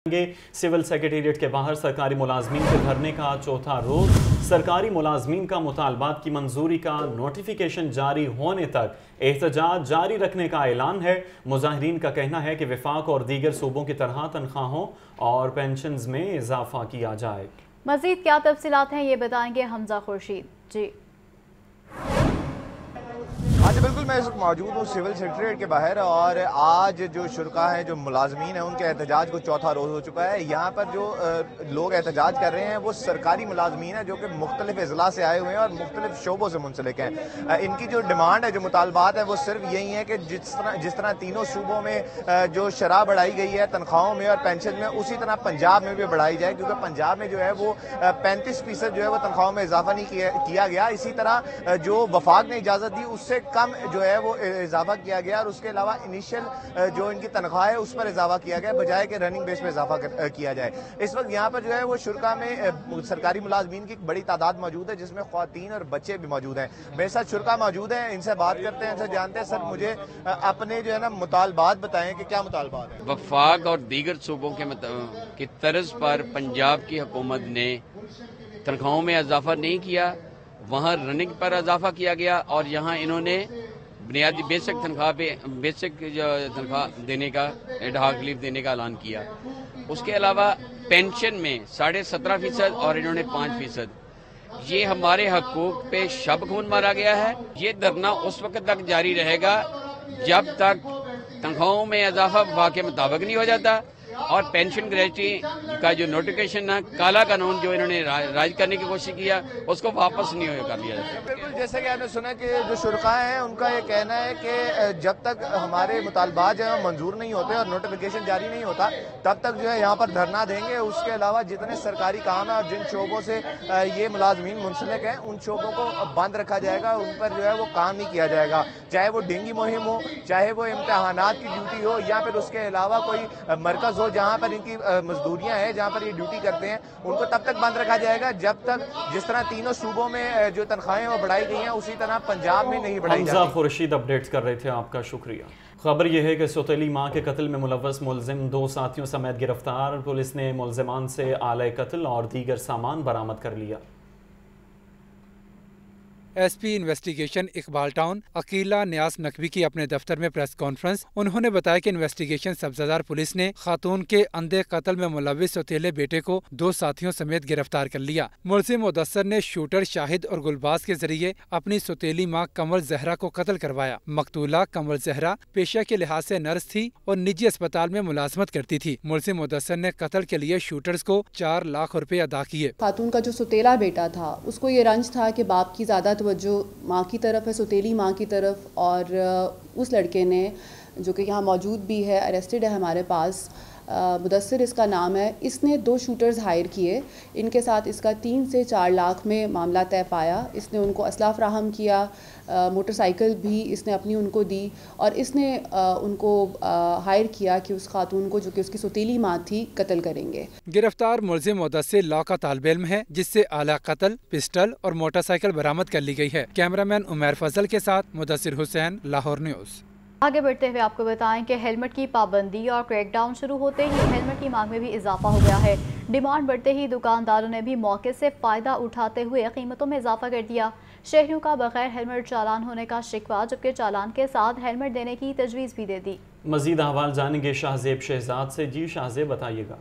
Civil secretariat के बाहर सरकारी मुलाजमीन के धरने का चौथा रोज। सरकारी मुलाजमीन का मुतालबात की मंजूरी का नोटिफिकेशन जारी होने तक एहतजाज जारी रखने का ऐलान है। मुजाहिरीन का कहना है कि वफाक और दीगर सूबों की तरह तनख्वाहों और पेंशन्स में इजाफा किया जाए। मजीद क्या तफसीलात हैं ये बताएंगे हमजा खुर्शीद जी। हाँ जी बिल्कुल, मैं इस वक्त मौजूद हूँ सिविल सेक्रेटेरिएट के बाहर और आज जो शुरका हैं, जो मुलाजमीन हैं, उनके एहतजाज को चौथा रोज़ हो चुका है। यहाँ पर जो लोग एहतजाज कर रहे हैं वो सरकारी मुलाजमीन हैं जो कि मुख्तलिफ अजला से आए हुए हैं और मुख्तलिफ शोबों से मुंसलिक हैं। इनकी जो डिमांड है, जो मुतालबात है, वो सिर्फ यही है कि जिस तरह तीनों सूबों में जो शरह बढ़ाई गई है तनख्वाहों में और पेंशन में, उसी तरह पंजाब में भी बढ़ाई जाए, क्योंकि पंजाब में जो है वो 35% जो है वो तनख्वाहों में इजाफा नहीं किया गया। इसी तरह जो वफाक ने इजाज़त दी उससे कम जो है वो इजाफा किया गया और उसके अलावा इनिशियल जो इनकी तनख्वाह है उस पर इजाफा किया गया, बजाय के रनिंग बेस पे इजाफा किया जाए। इस वक्त यहाँ पर जो है वो शुरका में सरकारी मुलाजमीन की बड़ी तादाद मौजूद है, जिसमें ख्वातीन और बच्चे भी मौजूद हैं। मेरे साथ शुरका मौजूद हैं, इनसे बात करते हैं, इनसे जानते हैं। सर, मुझे अपने जो है ना मुतालबात बताएं कि क्या मुतालबात है। वफाक और दीगर सूबों की तर्ज पर पंजाब की हुकूमत ने तनख्वाहों में इजाफा नहीं किया, वहाँ रनिंग पर इजाफा किया गया और यहाँ इन्होंने बुनियादी बेसिक तनख्वाह पे बेसिक जो तनख्वाह देने का एडहॉक लीव देने का ऐलान किया। उसके अलावा पेंशन में 17.5% और इन्होंने 5%। ये हमारे हकूक पे शब खून मारा गया है। ये धरना उस वक्त तक जारी रहेगा जब तक तनख्वाहों में इजाफा वफाक के मुताबिक नहीं हो जाता और पेंशन ग्रेजुटी का जो नोटिफिकेशन है, काला कानून जो इन्होंने राज करने की कोशिश किया, उसको वापस नहीं कर लिया जाता। बिल्कुल, जैसे कि आपने सुना कि जो शुरका हैं उनका ये कहना है कि जब तक हमारे मुतालबात जो है मंजूर नहीं होते और नोटिफिकेशन जारी नहीं होता तब तक जो है यहाँ पर धरना देंगे। उसके अलावा जितने सरकारी काम है और जिन शोबों से ये मुलाजमीन मुंसलिक हैं उन शोबों को बंद रखा जाएगा, उन पर जो है वो काम नहीं किया जाएगा, चाहे वो डेंगू मुहिम हो, चाहे वो इम्तहानात की ड्यूटी हो, या फिर उसके अलावा कोई मरकज हो जहाँ पर इनकी मजदूरियां हैं, जहाँ पर ये ड्यूटी करते हैं, उनको तब तक बंद रखा जाएगा जब तक जिस तरह तीनों सूबों में जो तनख्वाहें वो बढ़ाई गई हैं उसी तरह पंजाब में नहीं बढ़ाई जाती। हमजा खुर्शीद अपडेट्स कर रहे थे, आपका शुक्रिया। खबर यह है कि सौतेली मां के कत्ल में मुलव्वस मुलजिम 2 साथियों समेत गिरफ्तार। पुलिस ने मुलजिमान से आले कत्ल और दीगर सामान बरामद कर लिया। SP investigation Iqbal town Akila न्यास नकवी की अपने दफ्तर में प्रेस कॉन्फ्रेंस। उन्होंने बताया कि इन्वेस्टिगेशन सब्जादार पुलिस ने खातून के अंधे कत्ल में मुलव्विस सौतेले बेटे को 2 साथियों समेत गिरफ्तार कर लिया। मुलजिम मुदस्सर ने शूटर शाहिद और गुलबाज के जरिए अपनी सौतेली मां कमर जहरा को कत्ल करवाया। मकतूला कमर जहरा पेशा के लिहाज से नर्स थी और निजी अस्पताल में मुलाजमत करती थी। मुलजिम मुदस्सर ने कत्ल के लिए शूटर्स को 4 लाख रुपए अदा किए। खातून का जो सौतेला बेटा था उसको ये रंज था कि बाप की ज्यादा जो माँ की तरफ है, सौतेली माँ की तरफ, और उस लड़के ने जो कि यहाँ मौजूद भी है, अरेस्टेड है हमारे पास, मुदस्सिर इसका नाम है, इसने 2 शूटर्स हायर किए। इनके साथ इसका 3 से 4 लाख में मामला तय पाया। इसने उनको असला फ्राहम किया, मोटरसाइकिल भी इसने अपनी उनको दी और इसने उनको हायर किया कि उस खातून को जो कि उसकी सौतेली माँ थी कत्ल करेंगे। गिरफ्तार मुलजिम मुदस्सिर लॉ का तालिब इल्म है, जिससे आला कत्ल, पिस्टल और मोटरसाइकिल बरामद कर ली गई है। कैमरामैन उमैर फजल के साथ मुदस्सिर हुसैन, लाहौर न्यूज़। आगे बढ़ते हुए आपको बताएं कि हेलमेट की पाबंदी और क्रैकडाउन शुरू होते ही हेलमेट की मांग में भी इजाफा हो गया है। डिमांड बढ़ते ही दुकानदारों ने भी मौके से फ़ायदा उठाते हुए कीमतों में इजाफा कर दिया। शहरियों का बगैर हेलमेट चालान होने का शिकवा, जबकि चालान के साथ हेलमेट देने की तजवीज़ भी दे दी। मजीद अहवाल जानेंगे शाहजेब शहजाद से। जी शाहजेब, बताइएगा।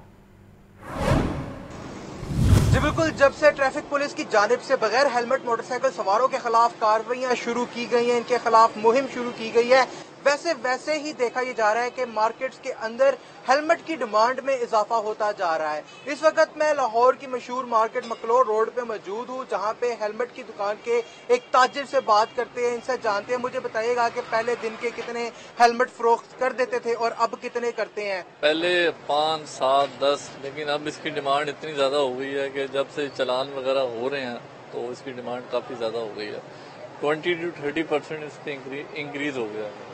जी बिल्कुल, जब से ट्रैफिक पुलिस की जानिब से बगैर हेलमेट मोटरसाइकिल सवारों के खिलाफ कार्रवाइयां शुरू की गई हैं, इनके खिलाफ मुहिम शुरू की गई है, वैसे ही देखा ये जा रहा है कि मार्केट्स के अंदर हेलमेट की डिमांड में इजाफा होता जा रहा है। इस वक्त मैं लाहौर की मशहूर मार्केट मकलोर रोड पे मौजूद हूँ, जहाँ पे हेलमेट की दुकान के एक ताजिर से बात करते हैं, इनसे जानते हैं। मुझे बताइएगा कि पहले दिन के कितने हेलमेट फरोख्त कर देते थे और अब कितने करते हैं? पहले 5, 7, 10, लेकिन अब इसकी डिमांड इतनी ज्यादा हो गई है कि जब से चलान वगैरह हो रहे हैं तो इसकी डिमांड काफी ज्यादा हो गई है। 20 to 30% इसके इंक्रीज हो गया है।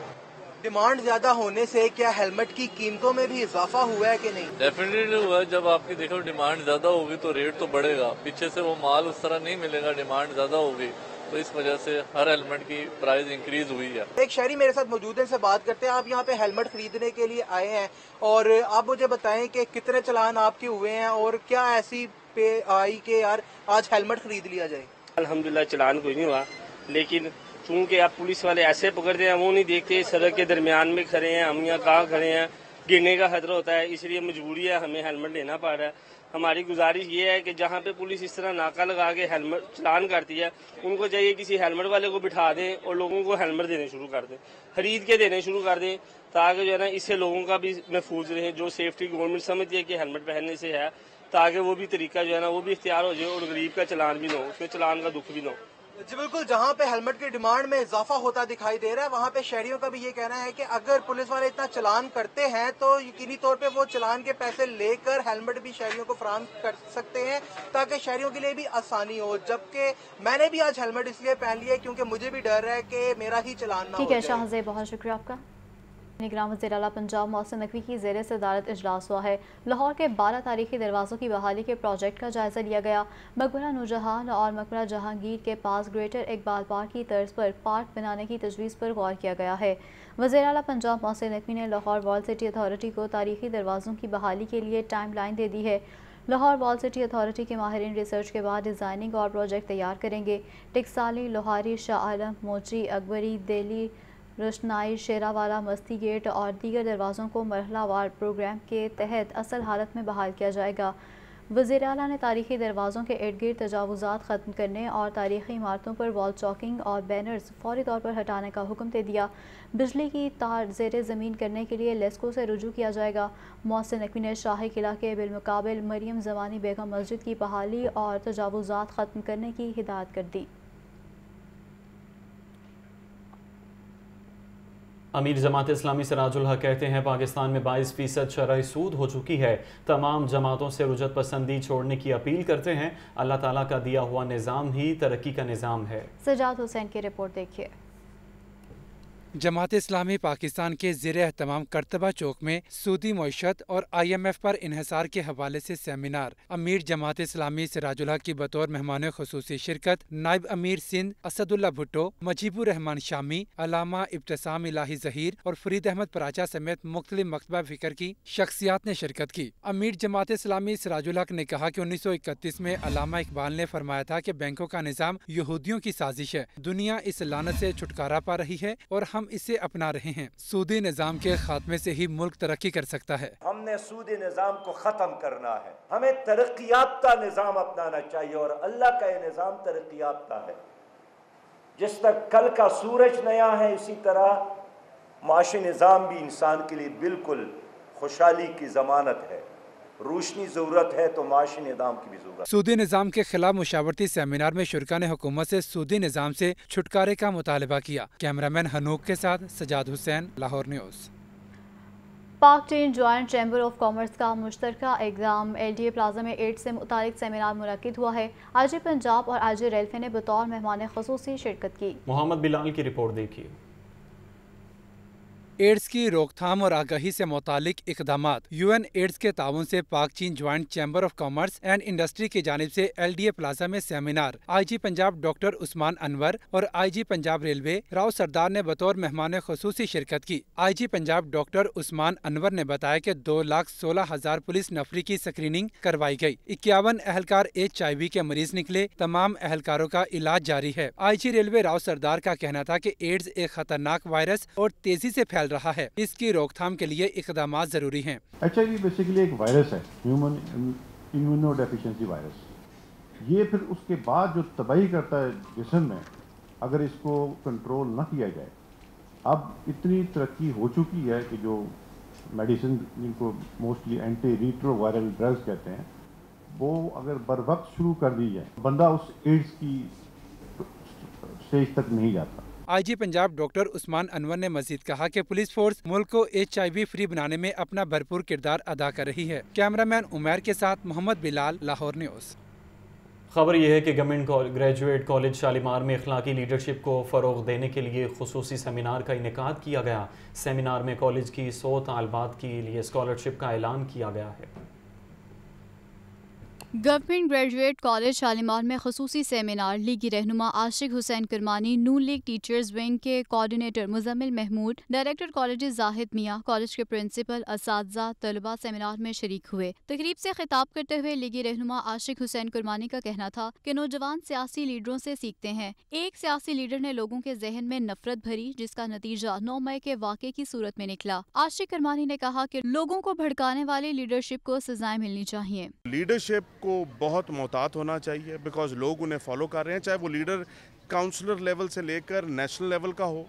डिमांड ज्यादा होने से क्या हेलमेट की कीमतों में भी इजाफा हुआ है कि नहीं? डेफिनेटली हुआ है। जब आपकी देखो डिमांड ज्यादा होगी तो रेट तो बढ़ेगा, पीछे से वो माल उस तरह नहीं मिलेगा, डिमांड ज्यादा होगी तो इस वजह से हर हेलमेट की प्राइस इंक्रीज हुई है। एक शहरी मेरे साथ मौजूद है, इनसे बात करते हैं। आप यहाँ पे हेलमेट खरीदने के लिए आए हैं और आप मुझे बताएं कि कितने चालान आपके हुए हैं और क्या ऐसी पे आई कि यार आज हेलमेट खरीद लिया जाए? अल्हम्दुलिल्लाह चलान कोई नहीं हुआ, लेकिन चूंकि आप पुलिस वाले ऐसे पकड़ते हैं, वो नहीं देखते सड़क के दरमियान में खड़े हैं, हम यहाँ कहाँ खड़े हैं, गिरने का खतरा होता है, इसलिए मजबूरी है हमें हेलमेट लेना पड़ रहा है। हमारी गुजारिश ये है कि जहाँ पे पुलिस इस तरह नाका लगा के हेलमेट चलान करती है, उनको चाहिए किसी हेलमेट वाले को बिठा दें और लोगों को हेलमेट देने शुरू कर दें, खरीद के देने शुरू कर दें, ताकि जो है ना इससे लोगों का भी महफूज रहे। जो सेफ्टी गवर्नमेंट समझती है कि हेलमेट पहनने से है, ताकि वो भी तरीका जो है ना वो भी इख्तियार हो जाए और गरीब का चलान भी ना हो, उसमें चलान का दुख भी ना हो। जी बिल्कुल, जहाँ पे हेलमेट की डिमांड में इजाफा होता दिखाई दे रहा है, वहाँ पे शहरियों का भी ये कहना है कि अगर पुलिस वाले इतना चलान करते हैं तो यकीनी तौर पे वो चलान के पैसे लेकर हेलमेट भी शहरियों को फराहम कर सकते हैं, ताकि शहरियों के लिए भी आसानी हो। जबकि मैंने भी आज हेलमेट इसलिए पहन लिया क्योंकि मुझे भी डर है कि मेरा ही चलान ना हो। ठीक है शाहज़ेब, बहुत शुक्रिया आपका। निगरान वज़ीर आला पंजाब मोहसिन नकवी की ज़ेर सदारत इजलास हुआ है। लाहौर के 12 तारीखी दरवाज़ों की बहाली के प्रोजेक्ट का जायज़ा लिया गया। मकबरा नूरजहान और मकबरा जहांगीर के पास ग्रेटर इकबाल पार्क की तर्ज पर पार्क बनाने की तजवीज़ पर गौर किया गया है। वज़ीर आला पंजाब मोहसिन नकवी ने लाहौर वॉल सिटी अथॉरिटी को तारीखी दरवाज़ों की बहाली के लिए टाइम लाइन दे दी है। लाहौर वॉल सिटी अथॉरिटी के माहिरीन रिसर्च के बाद डिज़ाइनिंग और प्रोजेक्ट तैयार करेंगे। टिकसाली, लोहारी, शाह आलम, मोची, अकबरी, दिल्ली, रोशनाई, शेरावाला, मस्ती गेट और दीगर दरवाज़ों को मरहलावार प्रोग्राम के तहत असल हालत में बहाल किया जाएगा। वज़ीर आला ने तारीखी दरवाज़ों के इर्द गिर्द तजावुज़ात ख़त्म करने और तारीखी इमारतों पर वॉल चॉकिंग और बैनर्स फौरी तौर पर हटाने का हुक्म दे दिया। बिजली की तार ज़ेर ज़मीन करने के लिए लेस्को से रुजू किया जाएगा। मोहसिन नकवी ने शाही किला के बिलमुकाबिल मरियम ज़मानी बेगम मस्जिद की बहाली और तजावुज़ात ख़त्म करने की हिदायत कर दी। अमीर जमात इस्लामी सिराजुल हक कहते हैं पाकिस्तान में 22% शरह सूद हो चुकी है। तमाम जमातों से रुजत पसंदी छोड़ने की अपील करते हैं। अल्लाह ताला का दिया हुआ निज़ाम ही तरक्की का निज़ाम है। सजाद हुसैन की रिपोर्ट देखिए। जमात इस्लामी पाकिस्तान के ज़ेर एहतमाम करतबा चौक में सूदी मईशत और IMF पर इन्हिसार के हवाले से सेमिनार। अमीर जमात इस्लामी सिराजुल हक की बतौर मेहमान खुसूसी शिरकत नायब अमीर सिंध असदुल्ला भुट्टो, मजीबुर रहमान शामी, अलामा इब्तिसाम इलाही ज़हीर और फरीद अहमद पराचा समेत मुख्तलिफ मकतबा फ़िक्र की शख्सियात ने शिरकत की। अमीर जमात इस्लामी सिराजुल हक ने कहा कि 1931 में अलामा इकबाल ने फरमाया था कि बैंकों का निज़ाम यहूदियों की साजिश है। दुनिया इस लानत से छुटकारा पा रही है और हम इसे अपना रहे हैं। सूदी निज़ाम के खात्मे से ही मुल्क तरक्की कर सकता है। हमने सूदी निज़ाम को ख़त्म करना है, हमें तरक्की याफ्ता निज़ाम अपनाना चाहिए और अल्लाह का ये निज़ाम तरक्की याफ्ता है। जिस तक कल का सूरज नया है, इसी तरह माशी निज़ाम भी इंसान के लिए बिल्कुल खुशहाली की ज़मानत है। रोशनी ज़रूरत है तो माशी निज़ाम की भी ज़रूरत। सूदी निज़ाम के खिलाफ मुशावरती सेमिनार में शुरका ने हुकूमत से सूदी निज़ाम से छुटकारे का मुतालबा किया। कैमरामैन हनूक के साथ सजाद हुसैन, लाहौर न्यूज़। पाक चीन जॉइंट चैम्बर ऑफ कॉमर्स का मुश्तरका एग्जाम LDA प्लाजा में एड्स से मुतालिक सेमिनार मुनक्किद हुआ है। IG पंजाब और IG रेलवे ने बतौर मेहमान ख़ुसूसी शिरकत की। मोहम्मद बिलाल की रिपोर्ट देखिए। एड्स की रोकथाम और आगाही से मुतालिक इकदामात। UN एड्स के ताउन से पाक चीन joint chamber of commerce and industry की जानिब से LDA प्लाजा में seminar. IG Punjab doctor Usman Anwar और IG पंजाब रेलवे राव सरदार ने बतौर मेहमान खुसूसी शिरकत की। IG पंजाब डॉक्टर उस्मान अनवर ने बताया कि 2,16,000 पुलिस नफरी की स्क्रीनिंग करवाई गई। 51 एहलकार HIV के मरीज निकले। तमाम एहलकारों का इलाज जारी है। IG रेलवे राव सरदार का कहना था कि एड्स एक खतरनाक वायरस और तेजी से फैल रहा है, इसकी रोकथाम के लिए इक़दामात जरूरी हैं। HIV बेसिकली एक वायरस है, ह्यूमन इम्यूनोडेफिशिएंसी वायरस। ये फिर उसके बाद जो तबाही करता है जिस्म में, अगर इसको कंट्रोल न किया जाए, अब इतनी तरक्की हो चुकी है कि जो मेडिसिन जिनको मोस्टली एंटी रीट्रोवायरल ड्रग्स कहते हैं, वो अगर बर वक्त शुरू कर दी जाए, बंदा उस एड्स की स्टेज तक नहीं जाता। IG पंजाब डॉक्टर उस्मान अनवर ने मजीद कहा कि पुलिस फोर्स मुल्क को HIV फ्री बनाने में अपना भरपूर किरदार अदा कर रही है। कैमरामैन उमैर के साथ मोहम्मद बिलाल, लाहौर न्यूज़। खबर यह है कि गवर्नमेंट ग्रेजुएट कॉलेज शालीमार में इखलाकी लीडरशिप को फ़रोग़ देने के लिए खुसूसी सेमिनार का इनेकाद किया गया। सेमिनार में कॉलेज की 100 तालबात के लिए स्कॉलरशिप का ऐलान किया गया है। گورنمنٹ گریجویٹ کالج شالیمار میں خصوصی سیمینار لیگی رہنما Ashiq Hussain Kirmani, Noon league teachers wing کے coordinator Muzammil Mahmood, director colleges Zahid Mian, college کے پرنسپل، اساتذہ، طلباء سیمینار میں شریک ہوئے۔ تقریب سے خطاب کرتے ہوئے لیگی رہنما عاشق حسین کرمانی کا کہنا تھا کہ نوجوان سیاسی لیڈروں سے سیکھتے ہیں۔ ایک سیاسی لیڈر نے لوگوں کے ذہن میں نفرت بھری، جس کا نتیجہ 9 مئی کے واقعے کی صورت میں نکلا۔ عاشق کرمانی نے کہا کہ لوگوں کو بھڑکانے والی لیڈرشپ کو سزائیں ملنی چاہیے۔ لیڈرشپ کو بہت محتاط ہونا چاہیے، بیکاز لوگ انہیں فالو کر رہے ہیں، چاہے وہ لیڈر کاؤنسلر لیول سے لے کر نیشنل لیول کا ہو،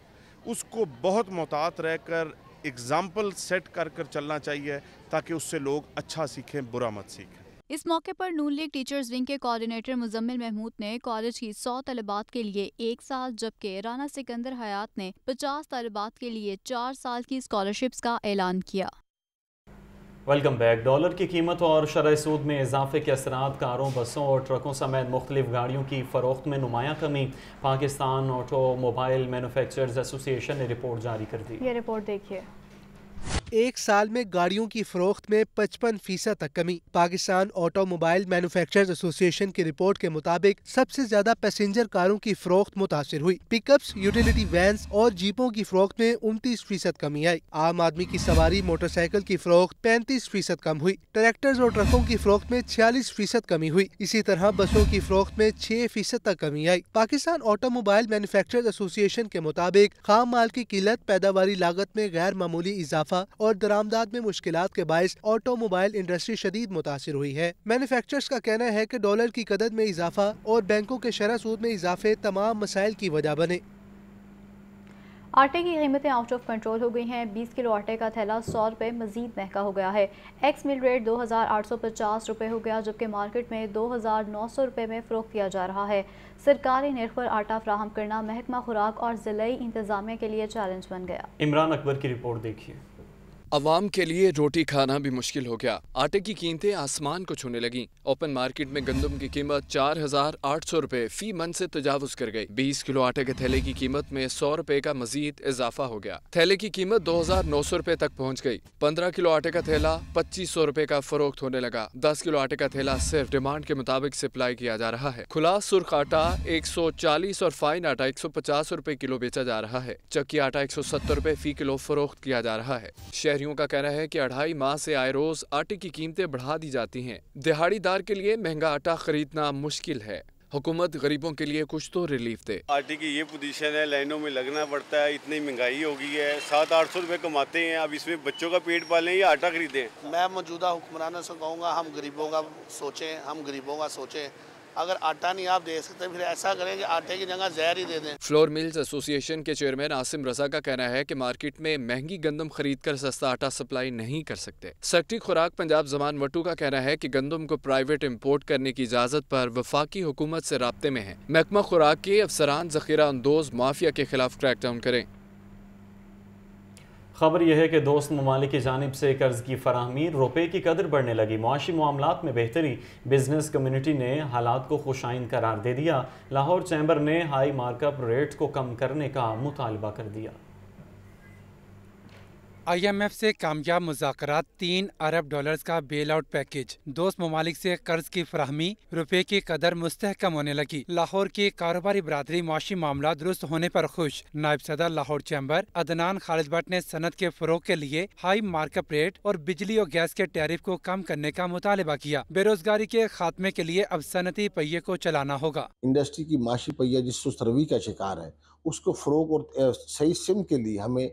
اس کو بہت محتاط رہ کر اگزامپل سیٹ کر کر چلنا چاہیے تاکہ اس سے لوگ اچھا سیکھیں، برا مت سیکھیں۔ اس موقع پر نون لیگ ٹیچرز ونگ کے کوآرڈینیٹر مزمل محمود نے کالج کی 100 طالبات کے لیے 1 سال، جبکہ رانا سکندر حیات نے 50 طالبات کے لیے 4 سال کی اسکالرشپس کا اعلان کیا۔ Welcome back. ڈالر کی قیمت اور شرح سود میں اضافے کے اثرات کاروں، بسوں اور ٹرکوں سمیت مختلف گاڑیوں کی فروخت میں نمایاں کمی۔ پاکستان آٹو موبائل مینوفیکچررز ایسوسی ایشن نے رپورٹ جاری کر دی۔ یہ رپورٹ دیکھیے۔ ایک سال میں گاڑیوں کی فروخت میں 55% تک کمی۔ پاکستان آٹو موبائل مینوفیکچررز ایسوسی ایشن کی رپورٹ کے مطابق سب سے زیادہ پیسنجر کاروں کی فروخت متاثر ہوئی۔ پک اپس، یوٹیلیٹی وینز اور جیپوں کی فروخت میں 29% کمی آئی۔ عام آدمی کی سواری موٹر سائیکل کی فروخت 35% کم ہوئی۔ ٹریکٹرز اور ٹرکوں کی فروخت میں 46% کمی ہوئی۔ اسی طرح بسوں کی فروخت میں 6% تک کمی آئی۔ پاکستان آٹو موبائل مینوفیکچررز ایسوسی ایشن کے مطابق خام مال کی قلت، پیداواری لاگت میں غیر معمولی اضافہ اور درآمدات میں مشکلات کے باعث آٹو موبائل انڈسٹری شدید متاثر ہوئی ہے۔ مینوفیکچررز کا کہنا ہے کہ ڈالر کی قدر میں اضافہ اور بینکوں کے شرح سود میں اضافے تمام مسائل کی وجہ بنے۔ آٹے کی قیمتیں آؤٹ آف کنٹرول ہو گئی ہیں۔ 20 کلو آٹے کا تھیلا 100 روپے مزید مہنگا ہو گیا ہے۔ ایکس مل ریٹ 2850 روپے ہو گیا، جبکہ مارکیٹ میں 2900 روپے میں فروخت کیا جا رہا ہے۔ سرکاری نرخ پر آٹا فراہم کرنا محکمہ خوراک اور ضلعی انتظامیہ کے لیے چیلنج بن گیا۔ عمران اکبر کی رپورٹ دیکھیے۔ عوام کے لیے روٹی کھانا بھی مشکل ہو گیا۔ آٹے کی قیمتیں آسمان کو چھونے لگیں۔ اوپن مارکیٹ میں گندم کی قیمت 4800 روپے فی من سے تجاوز کر گئی۔ 20 کلو آٹے کے تھیلے کی قیمت میں 100 روپے کا مزید اضافہ ہو گیا۔ تھیلے کی قیمت 2900 روپے تک پہنچ گئی۔ 15 کلو آٹے کا تھیلا 2500 روپے کا فروخت ہونے لگا۔ 10 کلو آٹے کا تھیلا صرف ڈیمانڈ کے مطابق سپلائی کیا جا رہا ہے۔ کھلا سرخ آٹا 140 اور فائن آٹا 150 روپے کلو بیچا جا رہا ہے۔ چکی آٹا 170 روپے فی کلو فروخت کیا جا رہا ہے۔ شہریوں کا کہنا ہے کہ 2.5 ماہ سے آئے روز آٹے کی قیمتیں بڑھا دی جاتی ہیں۔ دہاڑی دار کے لیے مہنگا آٹا خریدنا مشکل ہے۔ حکومت غریبوں کے لیے کچھ تو ریلیف دے۔ آٹے کی یہ پوزیشن ہے، لائنوں میں لگنا پڑتا ہے، اتنی مہنگائی ہو گئی ہے، 700-800 روپے کماتے ہیں، اب اس میں بچوں کا پیٹ پالیں یا آٹا خریدیں۔ میں موجودہ حکمرانوں سے کہوں گا ہم غریبوں کا سوچیں، اگر آٹا نہیں آپ دے سکتے پھر ایسا کریں کہ آٹے کی جگہ زہر ہی دے دیں۔ فلور ملز ایسوسی ایشن کے چیئرمین عاصم رضا کا کہنا ہے کہ مارکیٹ میں مہنگی گندم خرید کر سستا آٹا سپلائی نہیں کر سکتے۔ سیکرٹری خوراک پنجاب زمان وٹو کا کہنا ہے کہ گندم کو پرائیویٹ امپورٹ کرنے کی اجازت پر وفاقی حکومت سے رابطے میں ہیں۔ محکمہ خوراک کے افسران ذخیرہ اندوز مافیا کے خلاف کریک ڈاؤن کریں۔ خبر یہ ہے کہ دوست ممالک کی جانب سے قرض کی فراہمی، روپے کی قدر بڑھنے لگی، معاشی معاملات میں بہتری، بزنس کمیونٹی نے حالات کو خوشائند قرار دے دیا۔ لاہور چیمبر نے ہائی مارک اپ ریٹ کو کم کرنے کا مطالبہ کر دیا۔ آئی ایم ایف سے کامیاب مذاکرات، 3 ارب ڈالرز کا بیل آؤٹ پیکج، دوست ممالک سے قرض کی فراہمی، روپے کی قدر مستحکم ہونے لگی۔ لاہور کی کاروباری برادری معاشی معاملات درست ہونے پر خوش۔ نائب صدر Lahore chamber Adnan Khalid but نے صنعت کے فروغ کے لیے ہائی مارک اپ ریٹ اور بجلی اور گیس کے ٹیرف کو کم کرنے کا مطالبہ کیا۔ بے روزگاری کے خاتمے کے لیے اب صنعتی پہیے کو چلانا ہوگا۔ انڈسٹری کی معاشی پہیہ جس سست روی کا شکار ہے، اس کو فروغ اور صحیح سمت کے لیے ہمیں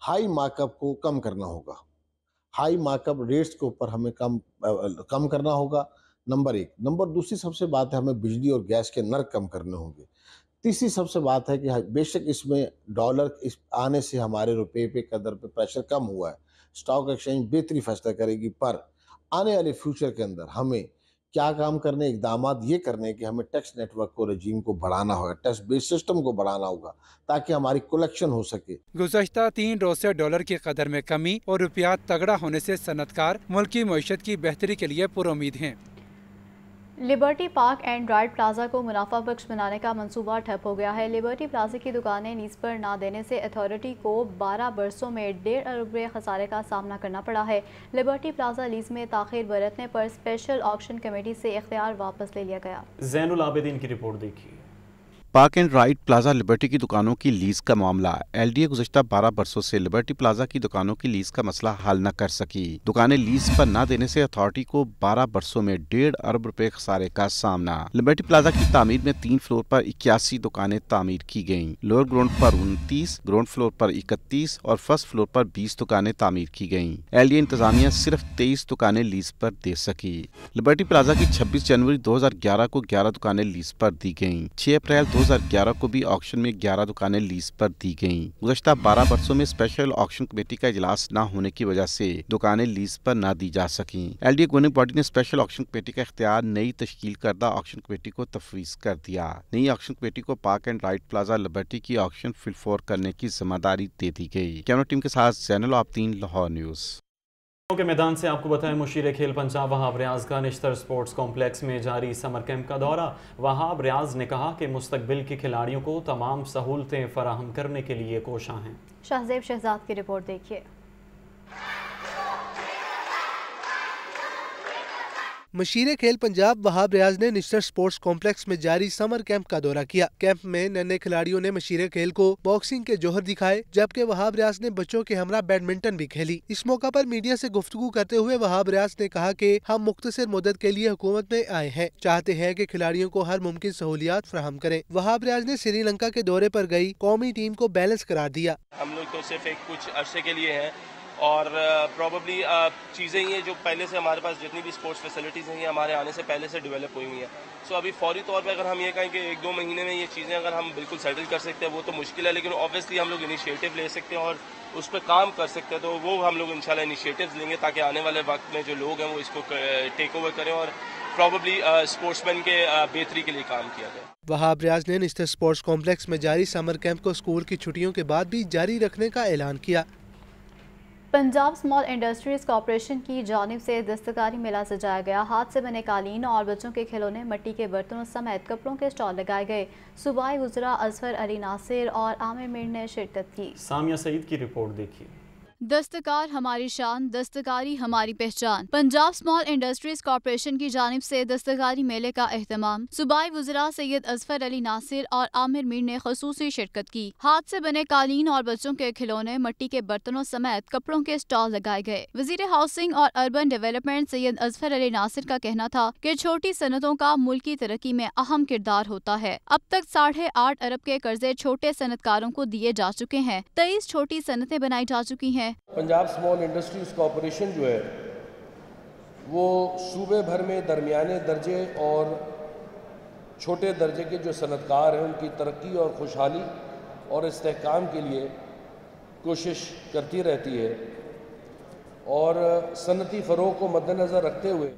ہائی مارک اپ کو کم کرنا ہوگا۔ ہائی مارک اپ ریٹس کے اوپر ہمیں کم کرنا ہوگا، نمبر 1۔ نمبر دوسری سب سے بات ہے ہمیں بجلی اور گیس کے نرخ کم کرنے ہوں گے۔ تیسری سب سے بات ہے کہ بے شک اس میں ڈالر آنے سے ہمارے روپے پہ قدر پہ پریشر کم ہوا ہے، اسٹاک ایکسچینج بہتری فیصلہ کرے گی، پر آنے والے فیوچر کے اندر ہمیں کیا کام کرنے، اقدامات یہ کرنے کہ ہمیں ٹیکس نیٹ ورک کو رجیم کو بڑھانا ہوگا، ٹیکس بیس سسٹم کو بڑھانا ہوگا تاکہ ہماری کلیکشن ہو سکے۔ گزشتہ 3 روز سے ڈالر کی قدر میں کمی اور روپیہ تگڑا ہونے سے صنعت کار ملکی معیشت کی بہتری کے لیے پر امید ہیں۔ Liberty park and ride plaza को मुनाफा बख्श बनाने का मंसूबा ठप हो गया है। लिबर्टी प्लाजा की दुकानें लीज पर ना देने से अथॉरिटी को 12 बरसों में 1.5 अरब रुपये खसारे का सामना करना पड़ा है। लिबर्टी प्लाजा लीज में ताखीर बरतने पर स्पेशल ऑक्शन कमेटी से इख्तियार वापस ले लिया गया। ज़ैनुल आबिदीन की रिपोर्ट देखिए। Park and ride plaza liberty की दुकानों की लीज का मामला। एलडीए गुज़श्ता 12 बरसों से लिबर्टी प्लाजा की दुकानों की लीज का मसला हल न कर सकी। दुकानें लीज पर न देने से अथॉरिटी को 12 बरसों में 1.5 अरब रुपए खसारे का सामना। लिबर्टी प्लाजा की तामीर में 3 फ्लोर पर 81 दुकानें तामीर की गईं। लोअर ग्राउंड पर 29, ग्राउंड फ्लोर पर 31 और फर्स्ट फ्लोर पर 20 दुकानें तामीर की गईं। एलडीए इंतजामिया सिर्फ 23 दुकानें लीज पर दे सकी। लिबर्टी प्लाजा की 26 जनवरी 2011 को 11 दुकानें लीज पर दी गईं। 6 अप्रैल 2011 को भी ऑक्शन में 11 दुकानें लीज पर दी गईं। गुज़श्ता 12 बरसों में स्पेशल ऑक्शन कमेटी का इजलास न होने की वजह से दुकानें लीज पर न दी जा सकीं। एलडीए गवर्निंग बॉडी ने स्पेशल ऑक्शन कमेटी का इख्तियार नई तश्कील करदा ऑक्शन कमेटी को तफवीज़ कर दिया। नई ऑक्शन कमेटी को park and ride plaza liberty की ऑक्शन फिलफोर करने की जिम्मेदारी दे दी गई। कैमरा टीम के साथ ज़ैनुल आबिदीन, लाहौर न्यूज़। के मैदान से आपको बताएं, मुशीर खेल पंजाब वहाब रियाज का निश्तर स्पोर्ट्स कॉम्प्लेक्स में जारी समर कैंप का दौरा। वहाब रियाज ने कहा कि मुस्तकबिल के खिलाड़ियों को तमाम सहूलतें फराहम करने के लिए कोशां हैं। शाहजेब शहजाद की रिपोर्ट देखिए। मशीर खेल पंजाब वहाब रियाज ने निश्तर स्पोर्ट्स कॉम्प्लेक्स में जारी समर कैंप का दौरा किया। कैंप में नन्हे खिलाड़ियों ने मशीर खेल को बॉक्सिंग के जौहर दिखाए, जबकि वहाब रियाज ने बच्चों के हमरा बैडमिंटन भी खेली। इस मौका पर मीडिया से गुफ्तगू करते हुए वहाब रियाज ने कहा कि हम मुख्तसर मुद्दत के लिए हुकूमत में आए हैं, चाहते हैं कि खिलाड़ियों को हर मुमकिन सहूलियात फराहम करें। वहाब रियाज ने श्रीलंका के दौरे पर गई कौमी टीम को बैलेंस करार दिया। हम लोग तो सिर्फ एक कुछ अरसे के लिए हैं और प्रॉबली चीज़ें ये जो पहले से हमारे पास जितनी भी स्पोर्ट्स फैसिलिटीज़ हैं ये हमारे आने से पहले से डेवलप हुई हुई हैं। सो अभी फौरी तौर पे अगर हम ये कहें कि 1-2 महीने में ये चीज़ें अगर हम बिल्कुल सेटल कर सकते हैं वो तो मुश्किल है, लेकिन ऑब्वियसली हम लोग इनिशिएटिव ले सकते हैं और उस पर काम कर सकते हैं। तो वो हम लोग इंशाल्लाह इनिशिएटिव्स लेंगे ताकि आने वाले वक्त में जो लोग हैं वो इसको टेक ओवर करें और प्रॉबली स्पोर्ट्समैन के बेहतरी के लिए काम किया जाए। वहाब रियाज ने निश्तर स्पोर्ट्स कॉम्प्लेक्स में जारी समर कैंप को स्कूल की छुट्टियों के बाद भी जारी रखने का ऐलान किया। पंजाब स्मॉल इंडस्ट्रीज कॉर्पोरेशन की जानिब से दस्तकारी मेला सजाया गया। हाथ से बने कालीन और बच्चों के खिलौने, मिट्टी के बर्तनों समेत कपड़ों के स्टॉल लगाए गए। सूबाई वज़रा अजहर अली नासिर और आमिर मीर ने शिरकत की। सामिया सईद की रिपोर्ट देखिए। दस्तकार हमारी शान, दस्तकारी हमारी पहचान। पंजाब स्मॉल इंडस्ट्रीज कॉर्पोरेशन की जानिब से दस्तकारी मेले का एहतमाम सूबाई वज़रा सैयद अजहर अली नासिर और आमिर मीर ने खसूसी शिरकत की। हाथ से बने कालीन और बच्चों के खिलौने, मिट्टी के बर्तनों समेत कपड़ों के स्टॉल लगाए गए। वज़ीर हाउसिंग और अर्बन डेवलपमेंट सैयद अजहर अली नासिर का कहना था कि छोटी सनतों का मुल्की तरक्की में अहम किरदार होता है। अब तक 8.5 अरब के कर्जे छोटे सनतकारों को दिए जा चुके हैं। 23 छोटी सनतें बनाई जा चुकी हैं। पंजाब स्मॉल इंडस्ट्रीज कॉर्पोरेशन जो है वो सूबे भर में दरमियाने दर्जे और छोटे दर्जे के जो सनतकार हैं उनकी तरक्की और खुशहाली और इस्तेहकाम के लिए कोशिश करती रहती है और सनती फ़रोग़ को मद्देनज़र रखते हुए